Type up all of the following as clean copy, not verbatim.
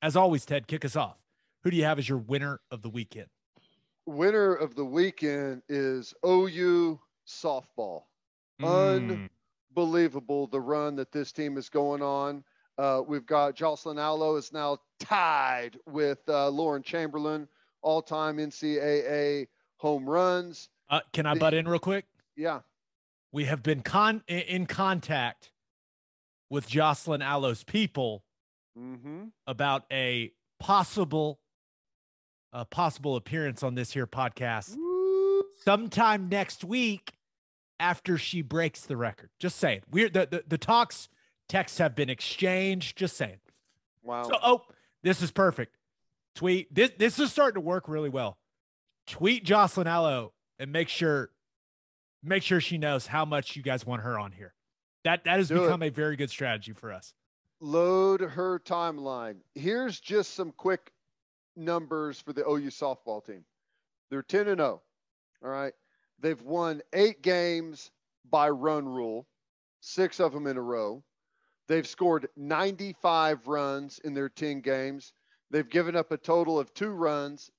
as always, Ted, kick us off. Who do you have as your winner of the weekend? Winner of the weekend is OU softball. Unbelievable the run that this team is going on. We've got Jocelyn Alo is now tied with Lauren Chamberlain, all-time NCAA home runs. Can I butt in real quick? Yeah. We have been in contact with Jocelyn Alo's people about a possible appearance on this here podcast sometime next week after she breaks the record. Just saying. The texts have been exchanged. Just saying. Wow. So, this is perfect. Tweet. This is starting to work really well. Tweet Jocelyn Alo and make sure she knows how much you guys want her on here. That has become a very good strategy for us. Load her timeline. Here's just some quick numbers for the OU softball team. They're 10-0. All right. They've won 8 games by run rule, 6 of them in a row. They've scored 95 runs in their 10 games. They've given up a total of 2 runs,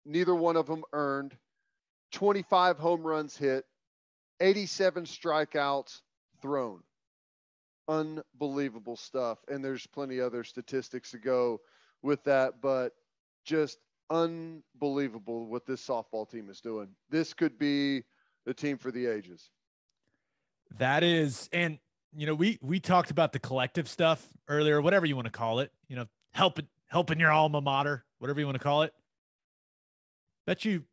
neither one of them earned, 25 home runs hit, 87 strikeouts thrown. Unbelievable stuff. And there's plenty other statistics to go with that, but just unbelievable what this softball team is doing. This could be the team for the ages. That is, and we talked about the collective stuff earlier, whatever you want to call it, helping your alma mater, whatever you want to call it. Bet you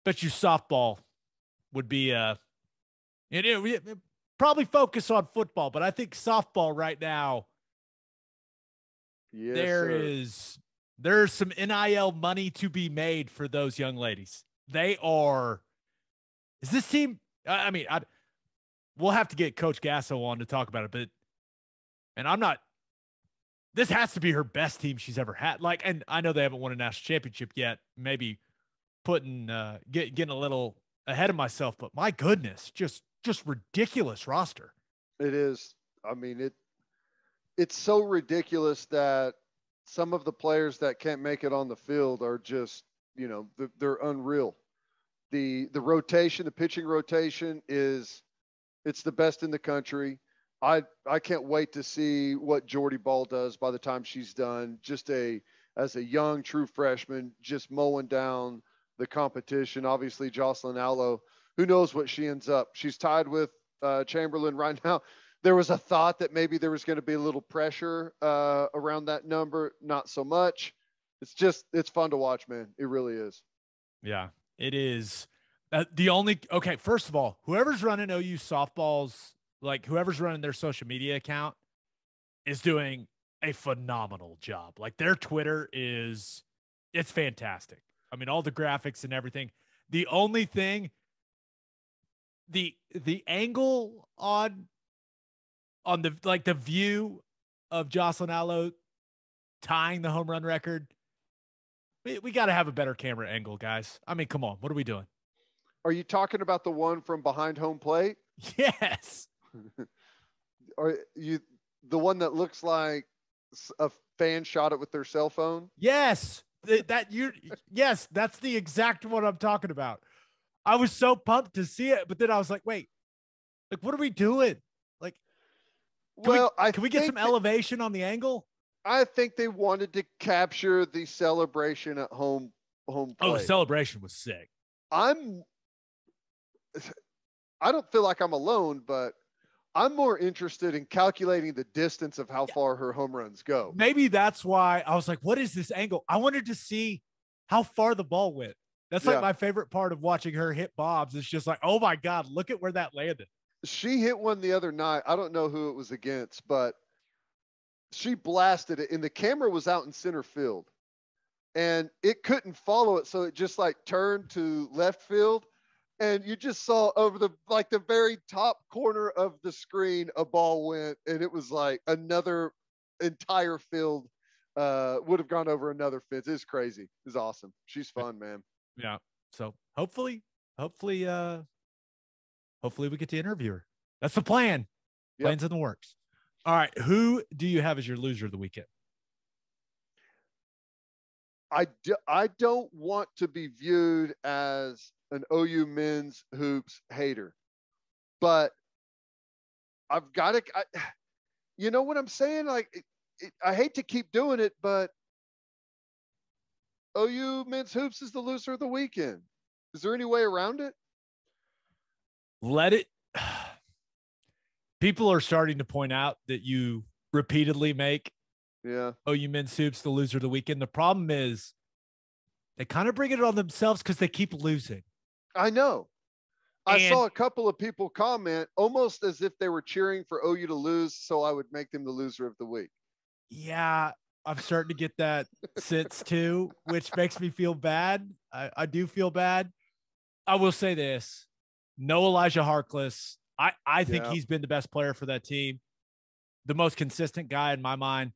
softball would be probably focus on football, but I think softball right now, yes, there's some NIL money to be made for those young ladies. Is this team, we'll have to get Coach Gasso on to talk about it, this has to be her best team she's ever had. And I know they haven't won a national championship yet, maybe getting a little ahead of myself, but my goodness, just ridiculous roster. It is. It's so ridiculous that some of the players that can't make it on the field are just, they're unreal. The rotation, the pitching rotation it's the best in the country. I can't wait to see what Jordy Ball does by the time she's done. As a young, true freshman, just mowing down the competition. Obviously, Jocelyn Alo, who knows what she ends up. She's tied with Chamberlain right now. There was a thought that maybe there was going to be a little pressure around that number. Not so much. It's fun to watch, man. It really is. Yeah, it is. First of all, whoever's running OU softballs, whoever's running their social media account is doing a phenomenal job. Their Twitter it's fantastic. All the graphics and everything. The only thing, the angle on the view of Jocelyn Alo tying the home run record, we got to have a better camera angle, guys. Come on. What are we doing? Are you talking about the one from behind home plate? Yes. Are you the one that looks like a fan shot it with their cell phone? Yes. Yes, that's the exact one I'm talking about. I was so pumped to see it, but then I was like, wait, what are we doing? Can we get some elevation on the angle? I think they wanted to capture the celebration at home plate. Oh, the celebration was sick. I don't feel like I'm alone, but I'm more interested in calculating the distance of how far her home runs go. Maybe that's why I was like, what is this angle? I wanted to see how far the ball went. That's my favorite part of watching her hit bombs. It's just like, oh my God, look at where that landed. She hit one the other night. I don't know who it was against, but she blasted it and the camera was out in center field and it couldn't follow it. So it just turned to left field. And you just saw over the very top corner of the screen, a ball went, and it was another entire field would have gone over another fence. It's crazy. It's awesome. She's fun, man. Yeah. So hopefully we get to interview her. That's the plan. Yep. Plans in the works. All right. Who do you have as your loser of the weekend? I don't want to be viewed as an OU men's hoops hater, but I've got to, you know what I'm saying? Like, I hate to keep doing it, but OU men's hoops is the loser of the weekend. Is there any way around it? Let it. People are starting to point out that you repeatedly make OU men's hoops the loser of the weekend. The problem is they kind of bring it on themselves because they keep losing. I know. I saw a couple of people comment almost as if they were cheering for OU to lose, so I would make them the loser of the week. Yeah, I'm starting to get that sense too, which makes me feel bad. I do feel bad. I will say this. No Elijah Harkless. I think he's been the best player for that team. The most consistent guy in my mind.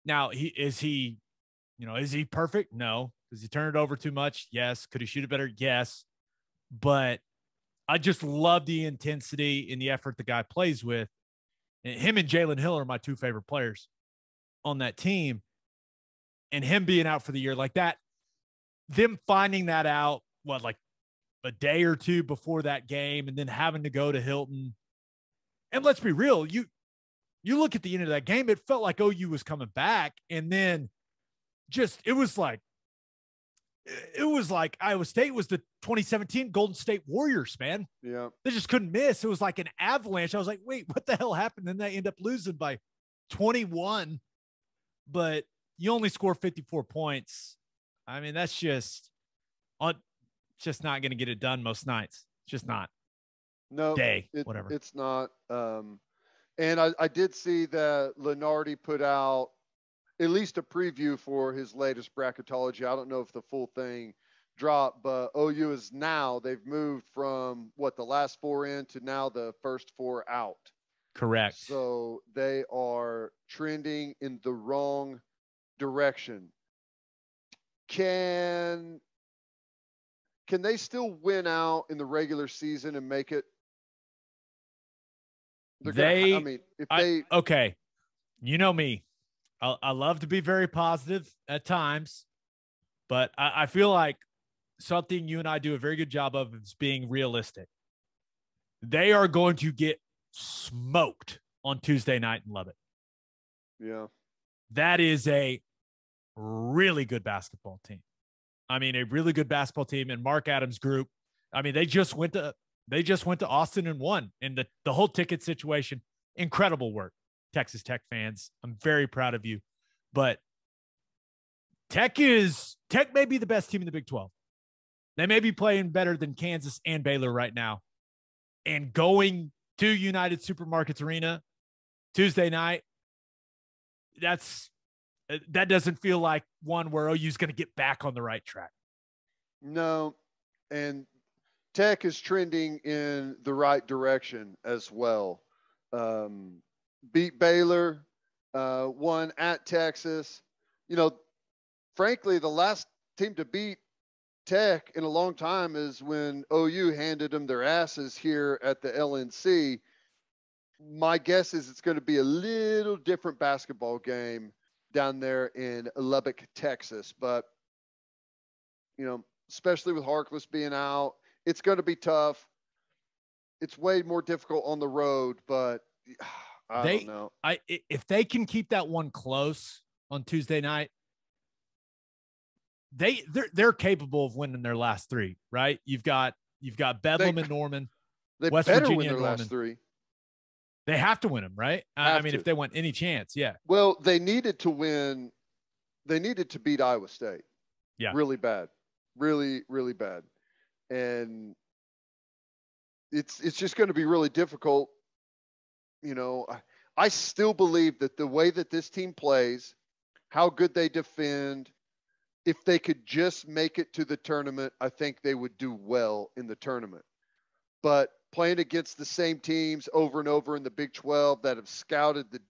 Now, is he perfect? No. Does he turn it over too much? Yes. Could he shoot it better? Yes. But I just love the intensity and the effort the guy plays with. And him and Jalen Hill are my two favorite players on that team. And him being out for the year like that, them finding that out, like a day or two before that game, and then having to go to Hilton. And let's be real, you look at the end of that game, it felt like OU was coming back, and then it was like Iowa State was the 2017 Golden State Warriors, man. Yeah. They just couldn't miss. It was like an avalanche. I was like, wait, what the hell happened? And they end up losing by 21, but you only score 54 points. I mean, that's just not going to get it done most nights. It's just not. No, whatever. It's not. And I did see that Lenardi put out at least a preview for his latest bracketology. I don't know if the full thing dropped, but OU is now, they've moved from the last four in to now the first four out. Correct. So they are trending in the wrong direction. Can they still win out in the regular season and make it? Okay. You know me. I love to be very positive at times, but I feel like something you and I do a very good job of is being realistic. They are going to get smoked on Tuesday night in Lubbock. Yeah. That is a really good basketball team. I mean, a really good basketball team, and Mark Adams' group. I mean, they just went to Austin and won. And the whole ticket situation, incredible work, Texas Tech fans. I'm very proud of you. But Tech may be the best team in the Big 12. They may be playing better than Kansas and Baylor right now. And going to United Supermarkets Arena Tuesday night, that doesn't feel like one where OU's going to get back on the right track. No, and Tech is trending in the right direction as well. Beat Baylor, won at Texas. Frankly, the last team to beat Tech in a long time is when OU handed them their asses here at the LNC. My guess is it's going to be a little different basketball game down there in Lubbock, Texas. But, especially with Harkless being out, it's going to be tough. It's way more difficult on the road, but I don't know. If they can keep that one close on Tuesday night, they're capable of winning their last three, right? You've got Bedlam and Norman, West Virginia win their and Norman. Last three. They have to win them, right? I mean, if they want any chance, yeah. Well, they needed to win. They needed to beat Iowa State. Yeah. Really bad. Really, really bad. And it's just going to be really difficult. I still believe that the way that this team plays, how good they defend, if they could just make it to the tournament, I think they would do well in the tournament. But playing against the same teams over and over in the Big 12 that have scouted the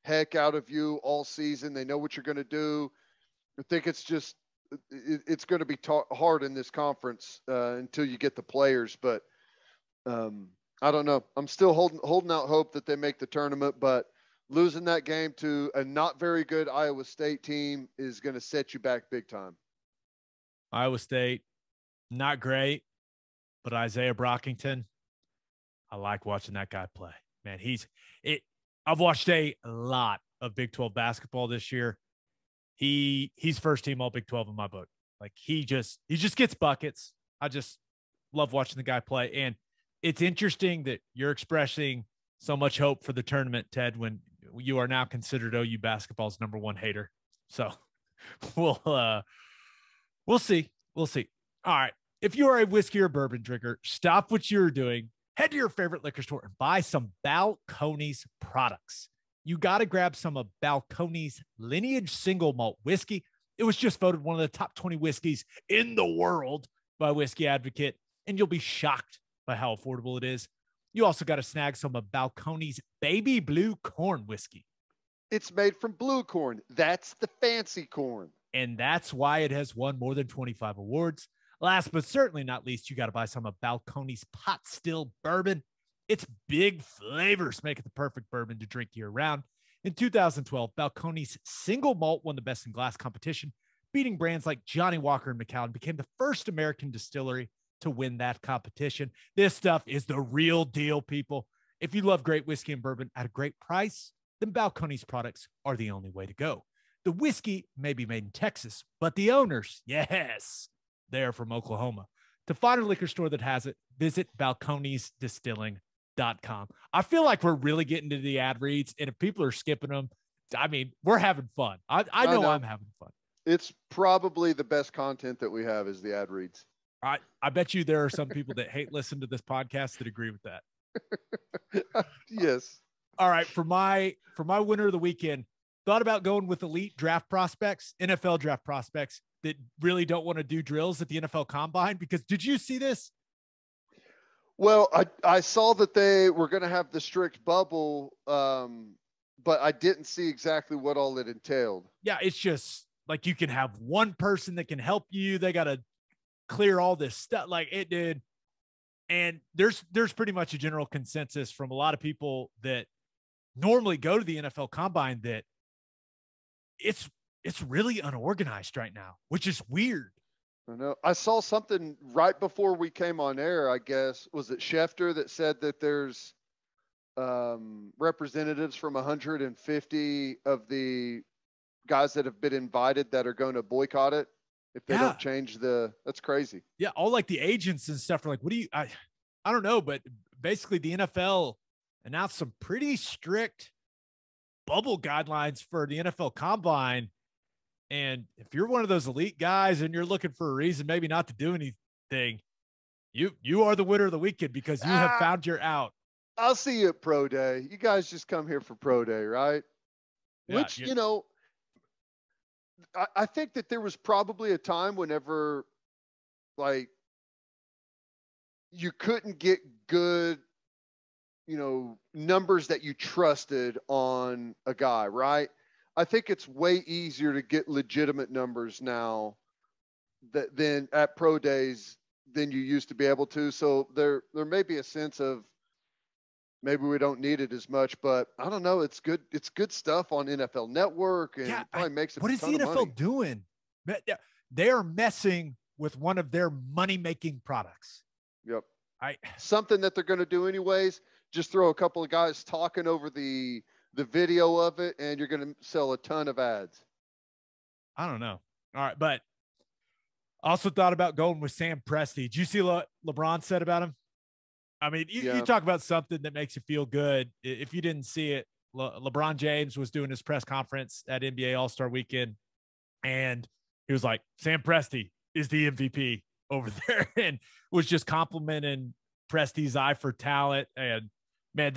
heck out of you all season, they know what you're going to do. I think it's going to be hard in this conference until you get the players. But I don't know. I'm still holding out hope that they make the tournament. But Losing that game to a not very good Iowa State team is going to set you back big time. Iowa State, not great, but Isaiah Brockington, I like watching that guy play. Man, I've watched a lot of Big 12 basketball this year. He's first team all Big 12 in my book. Like he just gets buckets. I just love watching the guy play. And it's interesting that you're expressing so much hope for the tournament, Ted, when you are now considered OU basketball's number one hater. So we'll see. We'll see. All right. If you are a whiskey or bourbon drinker, stop what you're doing. Head to your favorite liquor store and buy some Balcones products. You got to grab some of Balcones Lineage Single Malt Whiskey. It was just voted one of the top 20 whiskeys in the world by Whiskey Advocate, and you'll be shocked by how affordable it is. You also got to snag some of Balcones Baby Blue Corn Whiskey. It's made from blue corn. That's the fancy corn. And that's why it has won more than 25 awards. Last but certainly not least, you got to buy some of Balcones Pot Still Bourbon. Its big flavors make it the perfect bourbon to drink year-round. In 2012, Balcones Single Malt won the Best in Glass competition, beating brands like Johnnie Walker and Macallan, became the first American distillery to win that competition. This stuff is the real deal, people. If you love great whiskey and bourbon at a great price, then Balcones products are the only way to go. The whiskey may be made in Texas, but the owners, yes, they're from Oklahoma. To find a liquor store that has it, visit balconesdistilling.com. I feel like we're really getting to the ad reads, and if people are skipping them, I mean, we're having fun. I know I'm having fun. It's probably the best content that we have is the ad reads. I bet you there are some people that hate listening to this podcast that agree with that. Yes. All right. For my winner of the weekend, thought about going with elite draft prospects, NFL draft prospects that really don't want to do drills at the NFL Combine. Because did you see this? Well, I saw that they were going to have the strict bubble, but I didn't see exactly what all it entailed. Yeah, it's just like you can have one person that can help you. They got to clear all this stuff like it did. And there's pretty much a general consensus from a lot of people that normally go to the NFL Combine that it's really unorganized right now, which is weird. I know. I saw something right before we came on air, I guess. Was it Schefter that said that there's representatives from 150 of the guys that have been invited that are going to boycott it if they don't change that's crazy. Yeah. All like the agents and stuff are like, I don't know, but basically the NFL announced some pretty strict bubble guidelines for the NFL Combine. And if you're one of those elite guys and you're looking for a reason maybe not to do anything, you are the winner of the weekend because you have found your out. I'll see you at Pro Day. You guys just come here for Pro Day, right? Yeah, which, you know, I think that there was probably a time whenever, like, you couldn't get good, you know, numbers that you trusted on a guy, right? I think it's way easier to get legitimate numbers now than at pro days than you used to be able to. So there may be a sense of maybe we don't need it as much, but I don't know. It's good. It's good stuff on NFL Network, and it probably makes it. What is the NFL doing? They are messing with one of their money-making products. Yep. Something that they're going to do anyways. Just throw a couple of guys talking over the video of it, and you're going to sell a ton of ads. I don't know. All right. But also thought about going with Sam Presti. Did you see what LeBron said about him? I mean, you talk about something that makes you feel good. If you didn't see it, LeBron James was doing his press conference at NBA All-Star Weekend, and he was like, Sam Presti is the MVP over there, and was just complimenting Presti's eye for talent. And, man,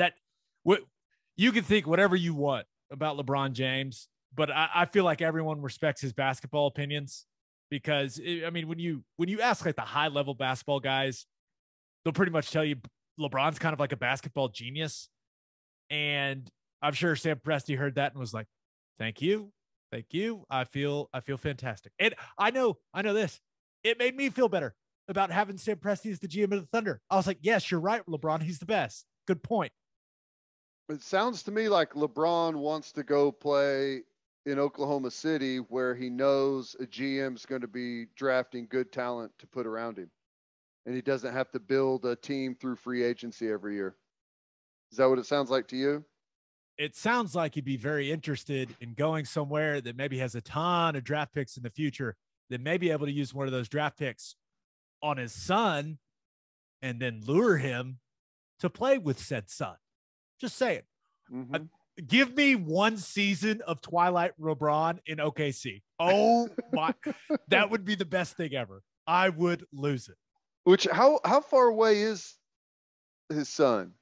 you can think whatever you want about LeBron James, but I feel like everyone respects his basketball opinions because, I mean, when you ask like the high level basketball guys, they'll pretty much tell you LeBron's kind of like a basketball genius. And I'm sure Sam Presti heard that and was like, thank you. Thank you. I feel fantastic. And I know this. It made me feel better about having Sam Presti as the GM of the Thunder. I was like, yes, you're right, LeBron. He's the best. Good point. It sounds to me like LeBron wants to go play in Oklahoma City where he knows a GM's going to be drafting good talent to put around him. And he doesn't have to build a team through free agency every year. Is that what it sounds like to you? It sounds like he'd be very interested in going somewhere that maybe has a ton of draft picks in the future, that may be able to use one of those draft picks on his son and then lure him to play with said son. Just saying. Mm-hmm. Give me one season of Twilight LeBron in OKC. Oh my, that would be the best thing ever. I would lose it. Which, how far away is his son?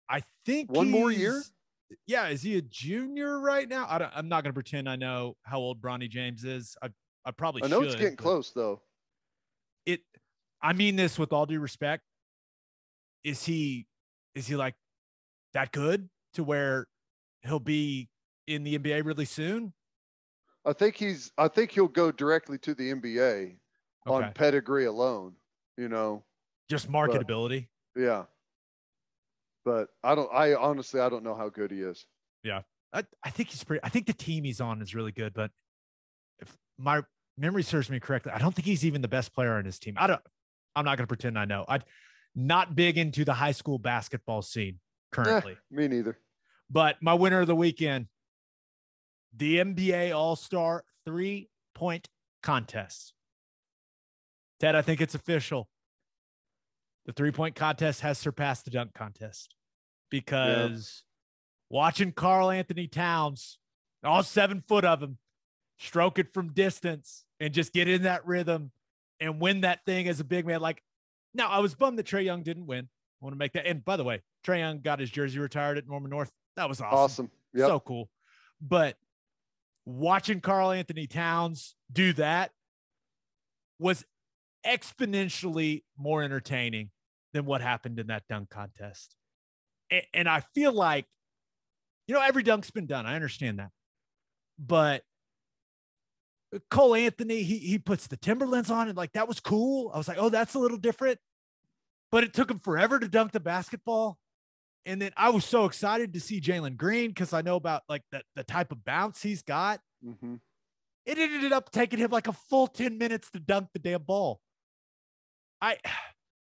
I think one more year. Yeah, is he a junior right now? I'm not going to pretend I know how old Bronny James is. I probably should. I know it's getting close though. I mean this with all due respect. Is he like that good to where he'll be in the NBA really soon? I think he'll go directly to the NBA on pedigree alone, just marketability. But, yeah. But I honestly don't know how good he is. Yeah. I think I think the team he's on is really good, but if my memory serves me correctly, I don't think he's even the best player on his team. I'm not going to pretend I know. I'm not big into the high school basketball scene currently. Me neither. But my winner of the weekend, the NBA All-Star 3-point contest. Ted, I think it's official. The 3-point contest has surpassed the dunk contest because watching Karl-Anthony Towns, all 7 foot of him, stroke it from distance and just get in that rhythm and win that thing as a big man. Like, now I was bummed that Trae Young didn't win. I want to make that. And by the way, Trae Young got his jersey retired at Norman North. That was awesome. Yep. So cool. But watching Karl-Anthony Towns do that was exponentially more entertaining than what happened in that dunk contest. And I feel like, every dunk's been done. I understand that. But Cole Anthony, he puts the Timberlands on, and like, that was cool. I was like, oh, that's a little different. But it took him forever to dunk the basketball. And then I was so excited to see Jalen Green because I know about like the type of bounce he's got. Mm-hmm. It ended up taking him like a full 10 minutes to dunk the damn ball.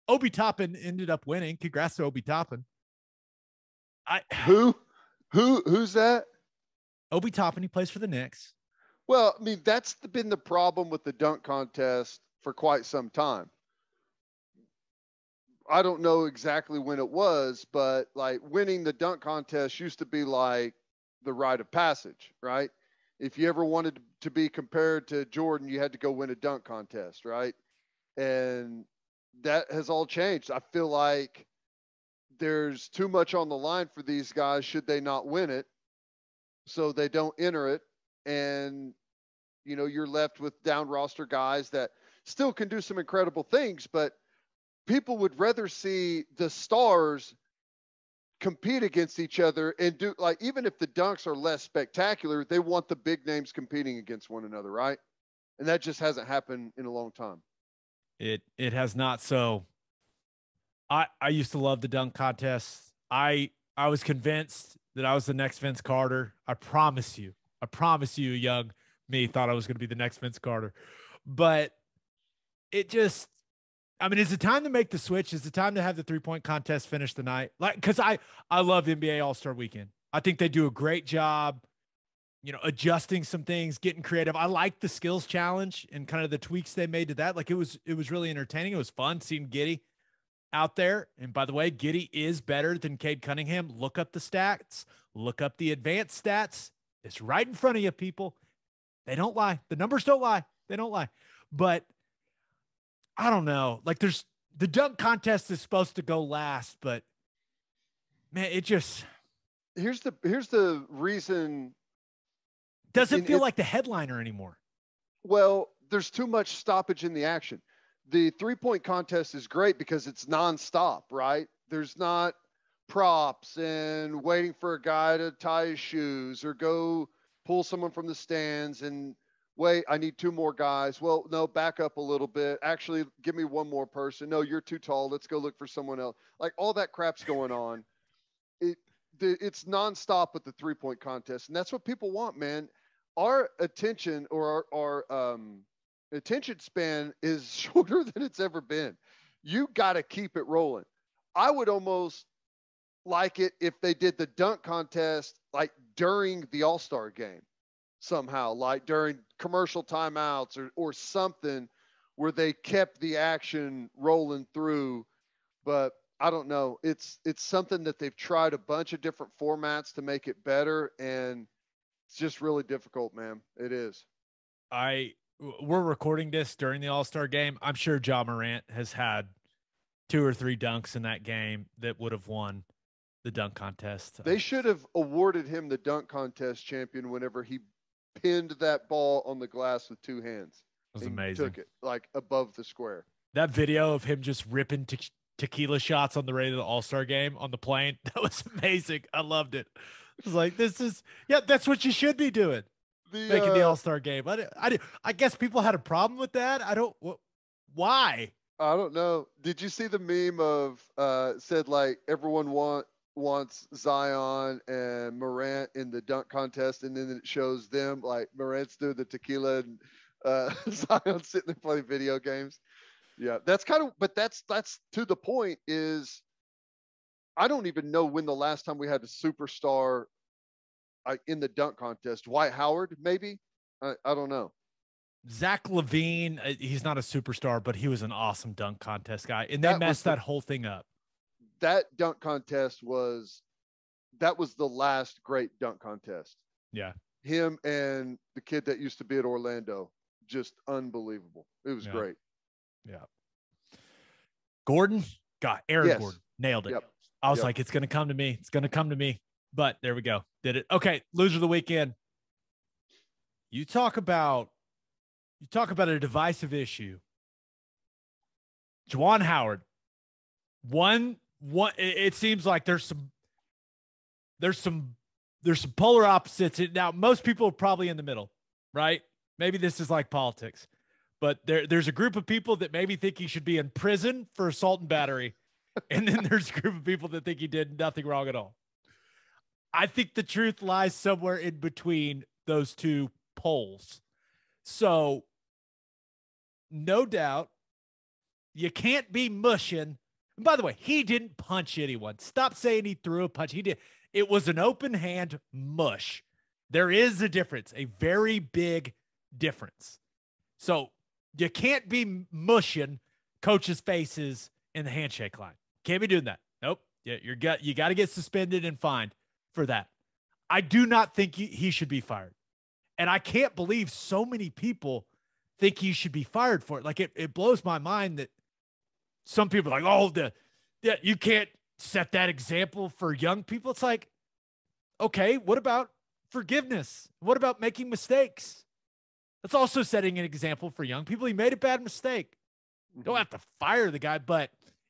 Obi Toppin ended up winning. Congrats to Obi Toppin. Who's that? Obi Toppin. He plays for the Knicks. Well, I mean, that's been the problem with the dunk contest for quite some time. I don't know exactly when it was, but like winning the dunk contest used to be like the rite of passage, right? If you ever wanted to be compared to Jordan, you had to go win a dunk contest, right? And that has all changed. I feel like there's too much on the line for these guys should they not win it, so they don't enter it. And, you're left with down roster guys that still can do some incredible things, but people would rather see the stars compete against each other and do, like, even if the dunks are less spectacular, they want the big names competing against one another, right? And that just hasn't happened in a long time. It has not. So I used to love the dunk contest. I was convinced that I was the next Vince Carter. I promise you, young me thought I was going to be the next Vince Carter. But it just, is it time to make the switch? Is it time to have the 3-point contest finish the night? Like, because I love NBA All-Star Weekend. I think they do a great job, adjusting some things, getting creative. I like the skills challenge and kind of the tweaks they made to that. Like, it was really entertaining. It was fun seeing Giddey out there. And by the way, Giddey is better than Cade Cunningham. Look up the stats. Look up the advanced stats. It's right in front of you, people. They don't lie. The numbers don't lie. They don't lie. But I don't know. Like, the dunk contest is supposed to go last, but man, it just, here's the reason. Doesn't feel like the headliner anymore. Well, there's too much stoppage in the action. The 3-point contest is great because it's nonstop, right? There's not props and waiting for a guy to tie his shoes or go pull someone from the stands and wait, I need 2 more guys. Well, no, back up a little bit. Actually, give me 1 more person. No, you're too tall. Let's go look for someone else. Like, all that crap's going on. it's nonstop with the 3-point contest, and that's what people want, man. Our attention or our attention span is shorter than it's ever been. You got to keep it rolling. I would almost like it if they did the dunk contest like during the All-Star game somehow, like during commercial timeouts or something where they kept the action rolling through. But I don't know. It's something that they've tried a bunch of different formats to make it better, and it's just really difficult, man. It is. We're recording this during the All-Star game. I'm sure Ja Morant has had 2 or 3 dunks in that game that would have won the dunk contest. They should have awarded him the dunk contest champion whenever he pinned that ball on the glass with 2 hands. It was amazing. Took it like above the square. That video of him just ripping tequila shots on the way to the All-Star game on the plane, that was amazing. I loved it. It was like, that's what you should be doing. Making the All-Star game. I guess people had a problem with that. Why? I don't know. Did you see the meme of said like everyone wants Zion and Morant in the dunk contest, and then it shows them like Morant's doing the tequila and Zion sitting there playing video games. Yeah, that's kind of, but that's to the point is I don't even know when the last time we had a superstar in the dunk contest. Dwight Howard, maybe? I don't know. Zach LaVine, he's not a superstar, but he was an awesome dunk contest guy, and they messed that whole thing up. That dunk contest was the last great dunk contest. Yeah. Him and the kid that used to be at Orlando, just unbelievable. It was great. Yeah. Gordon, Aaron Gordon, nailed it. Yep. I was like, it's going to come to me. It's going to come to me. But there we go. Did it. Okay. Loser of the weekend. You talk about a divisive issue. Juwan Howard. One, it seems like there's some polar opposites. Now, most people are probably in the middle, right? Maybe this is like politics, but there's a group of people that maybe think he should be in prison for assault and battery. And then there's a group of people that think he did nothing wrong at all. I think the truth lies somewhere in between those two poles. So no doubt you can't be mushing. And by the way, he didn't punch anyone. Stop saying he threw a punch. He did. It was an open hand mush. There is a difference, a very big difference. So you can't be mushing coaches' faces in the handshake line. Can't be doing that. Nope. You got to get suspended and fined for that. I do not think he should be fired. And I can't believe so many people think he should be fired for it. Like it blows my mind that some people are like, you can't set that example for young people. It's like, okay, what about forgiveness? What about making mistakes? That's also setting an example for young people. He made a bad mistake. Don't have to fire the guy, but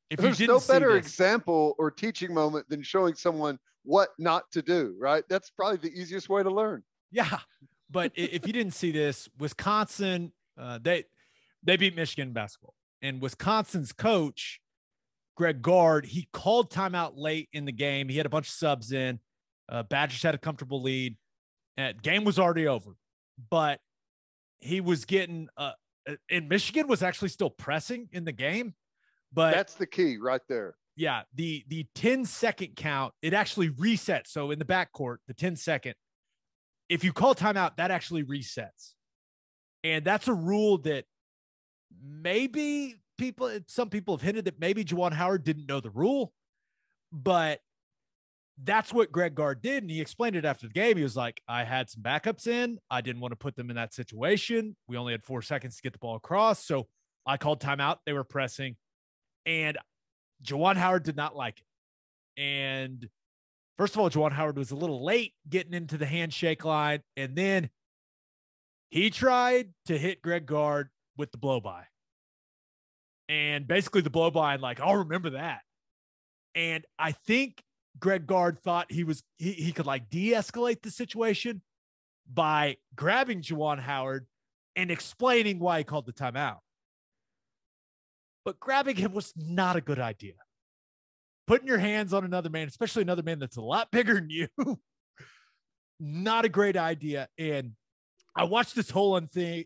if there's no better example or teaching moment than showing someone what not to do, right? That's probably the easiest way to learn. Yeah. But if you didn't see this, Wisconsin, they beat Michigan in basketball. And Wisconsin's coach, Gard, he called timeout late in the game. He had a bunch of subs in. Badgers had a comfortable lead. Game was already over. But he was getting and Michigan was actually still pressing in the game. But that's the key right there. Yeah, the 10-second count, it actually resets. So in the backcourt, the 10-second, if you call timeout, that actually resets. And that's a rule that maybe some people have hinted that maybe Juwan Howard didn't know the rule, but that's what Gard did. And he explained it after the game. He was like, I had some backups in. I didn't want to put them in that situation. We only had 4 seconds to get the ball across. So I called timeout. They were pressing. And Juwan Howard did not like it. And first of all, Juwan Howard was a little late getting into the handshake line. And then he tried to hit Gard with the blow by. And basically the blow by, and like, I'll remember that. And I think Gard thought he could like de-escalate the situation by grabbing Juwan Howard and explaining why he called the timeout. But grabbing him was not a good idea, putting your hands on another man, especially another man that's a lot bigger than you, not a great idea. And I watched this whole thing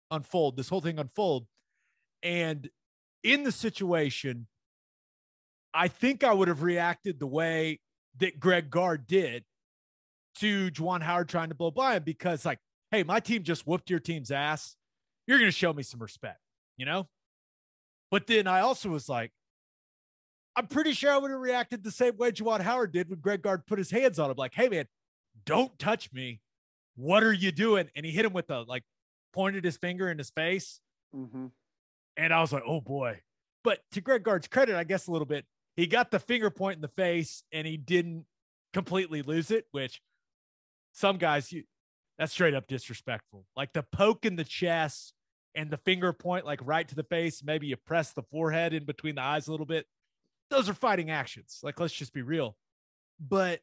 unfold. And in the situation, I think I would have reacted the way that Gard did to Juwan Howard trying to blow by him, because like, hey, my team just whooped your team's ass. You're going to show me some respect, you know? But then I also was like, I'm pretty sure I would have reacted the same way Juwan Howard did when Gard put his hands on him. Like, hey, man, don't touch me. What are you doing? And he hit him with pointed his finger in his face. Mm-hmm. And I was like, oh boy. But to Gard's credit, I guess a little bit, he got the finger point in the face and he didn't completely lose it, which some guys, that's straight up disrespectful. Like the poke in the chest and the finger point, like right to the face. Maybe you press the forehead in between the eyes a little bit. Those are fighting actions. Like, let's just be real. But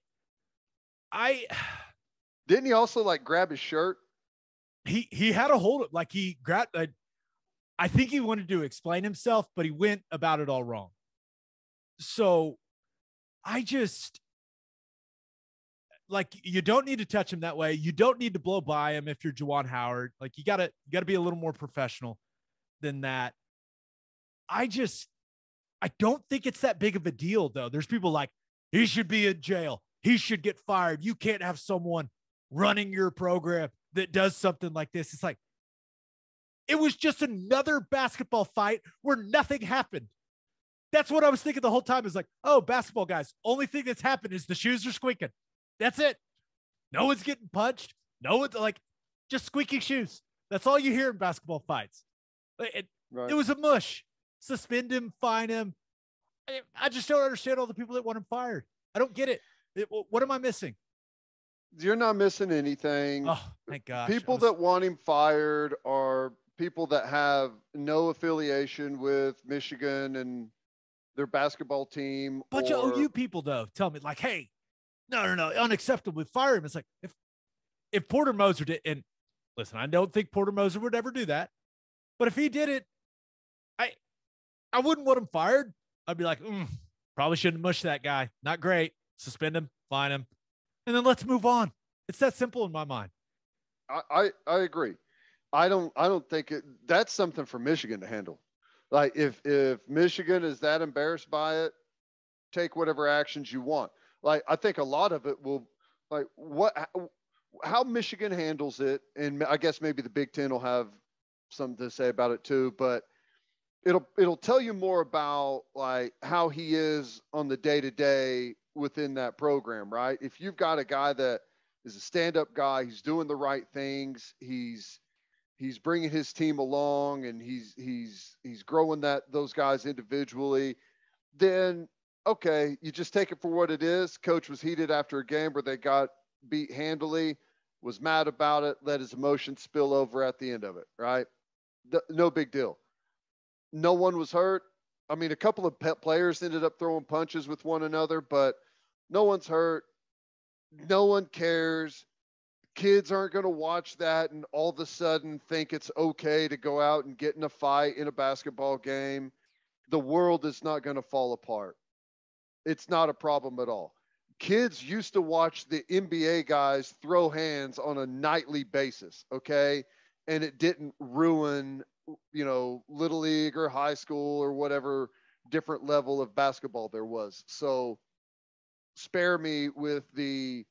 didn't he also like grab his shirt? He had a hold of, like he grabbed, I think he wanted to explain himself, but he went about it all wrong. So I just, like, you don't need to touch him that way. You don't need to blow by him if you're Juwan Howard. Like, you gotta be a little more professional than that. I don't think it's that big of a deal, though. There's people like, he should be in jail. He should get fired. You can't have someone running your program that does something like this. It's like, it was just another basketball fight where nothing happened. That's what I was thinking the whole time, is like, oh, basketball guys, only thing that's happened is the shoes are squeaking. That's it. No one's getting punched. No one's like, just squeaking shoes. That's all you hear in basketball fights. It was a mush. Suspend him, fine him. I just don't understand all the people that want him fired. I don't get it. What am I missing? You're not missing anything. Oh, thank God. People that want him fired are people that have no affiliation with Michigan and their basketball team. Bunch of OU people, though, tell me, like, hey, no, unacceptable. Fire him. It's like, if Porter Moser did, and listen, I don't think Porter Moser would ever do that, but if he did it, I wouldn't want him fired. I'd be like, probably shouldn't mush that guy. Not great. Suspend him, fine him, and then let's move on. It's that simple in my mind. I agree. I don't think that's something for Michigan to handle. Like if Michigan is that embarrassed by it, take whatever actions you want. Like, I think a lot of it will, like, how Michigan handles it, and I guess maybe the Big Ten will have something to say about it too, but it'll tell you more about like how he is on the day-to-day within that program, right? If you've got a guy that is a stand-up guy, he's doing the right things, he's bringing his team along, and he's growing those guys individually, then okay, you just take it for what it is. Coach was heated after a game where they got beat handily, was mad about it, let his emotions spill over at the end of it, right? No big deal. No one was hurt. I mean, a couple of players ended up throwing punches with one another, but no one's hurt. No one cares. Kids aren't going to watch that and all of a sudden think it's okay to go out and get in a fight in a basketball game. The world is not going to fall apart. It's not a problem at all. Kids used to watch the NBA guys throw hands on a nightly basis, okay? And it didn't ruin, little league or high school or whatever different level of basketball there was. So spare me with the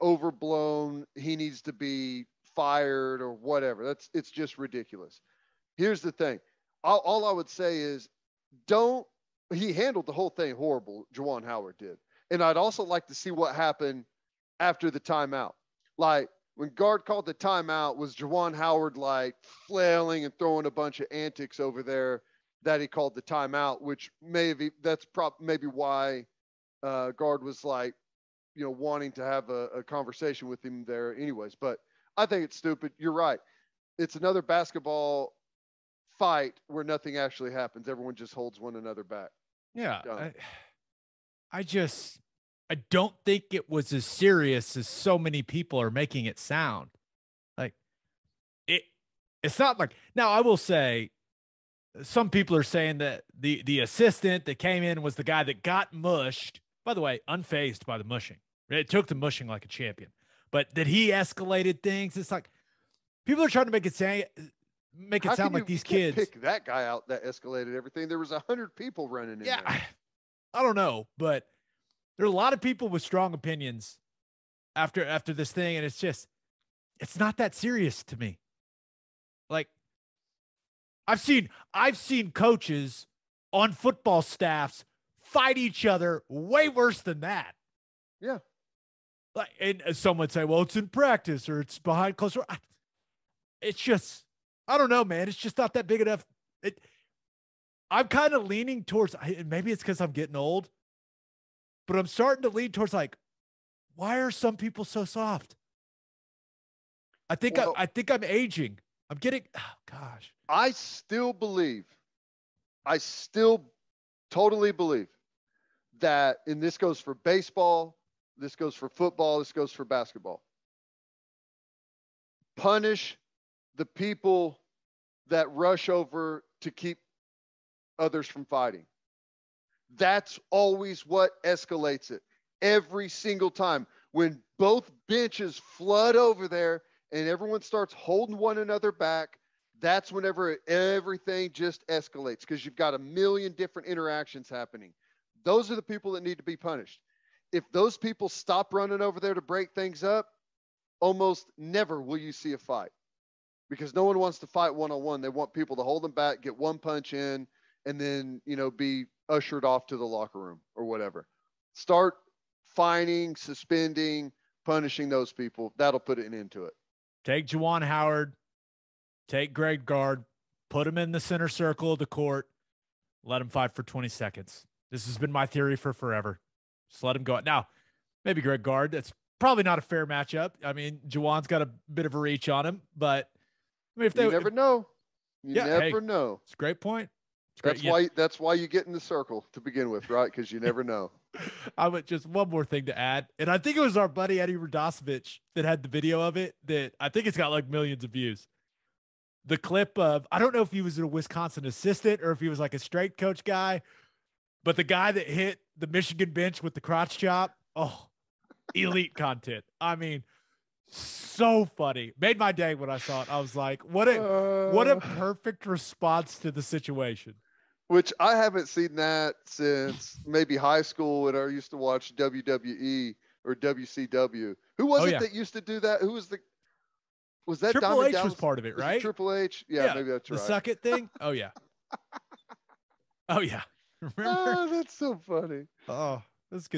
overblown, he needs to be fired or whatever. It's just ridiculous. Here's the thing. All I would say is he handled the whole thing horrible, Juwan Howard did. And I'd also like to see what happened after the timeout. Like, when Gard called the timeout, was Juwan Howard like flailing and throwing a bunch of antics over there that he called the timeout, which maybe why Gard was like, wanting to have a conversation with him there anyways. But I think it's stupid. You're right. It's another basketball fight where nothing actually happens. Everyone just holds one another back. Yeah. I don't think it was as serious as so many people are making it sound. Like, it's not like, now I will say, some people are saying that the assistant that came in was the guy that got mushed. By the way, unfazed by the mushing. It took the mushing like a champion. But that he escalated things. It's like people are trying to make it sound like these kids pick that guy out that escalated everything. There was 100 people running in there. I don't know, but there are a lot of people with strong opinions after this thing, and it's not that serious to me. Like I've seen coaches on football staffs fight each other way worse than that. Yeah. Like, and some would say, well, it's in practice or it's behind closed doors. It's just, I don't know, man. It's just not that big enough. I'm kind of leaning towards, maybe it's because I'm getting old, but I'm starting to lean towards like, why are some people so soft? I think I'm aging. I'm getting, oh gosh. I still totally believe that, and this goes for baseball, this goes for football, this goes for basketball. Punish the people that rush over to keep others from fighting. That's always what escalates it. Every single time when both benches flood over there and everyone starts holding one another back, that's whenever everything just escalates because you've got a million different interactions happening. Those are the people that need to be punished. If those people stop running over there to break things up, almost never will you see a fight because no one wants to fight one-on-one. They want people to hold them back, get one punch in, and then, be ushered off to the locker room or whatever. Start fining, suspending, punishing those people. That'll put an end to it. Take Juwan Howard, take Gard, put him in the center circle of the court, let him fight for 20 seconds. This has been my theory for forever. Just let him go. Now, maybe Gard, that's probably not a fair matchup. I mean, Juwan's got a bit of a reach on him, but I mean, if you never know. You never know. It's a great point. That's why you get in the circle to begin with, right? Because you never know. I would just one more thing to add, and I think it was our buddy Eddie Radosevich that had the video of it that I think it's got like millions of views. The clip of, I don't know if he was a Wisconsin assistant or if he was like a straight coach guy, but the guy that hit the Michigan bench with the crotch chop, elite content. I mean, so funny. Made my day when I saw it. I was like, what a perfect response to the situation. Which I haven't seen that since maybe high school when I used to watch WWE or WCW. Who was it that used to do that? Was that Triple H was part of it, right? Triple H? Yeah, maybe that's right. The suck it thing? Oh, yeah. Oh, yeah. Remember? Oh, that's so funny. Oh, that's good.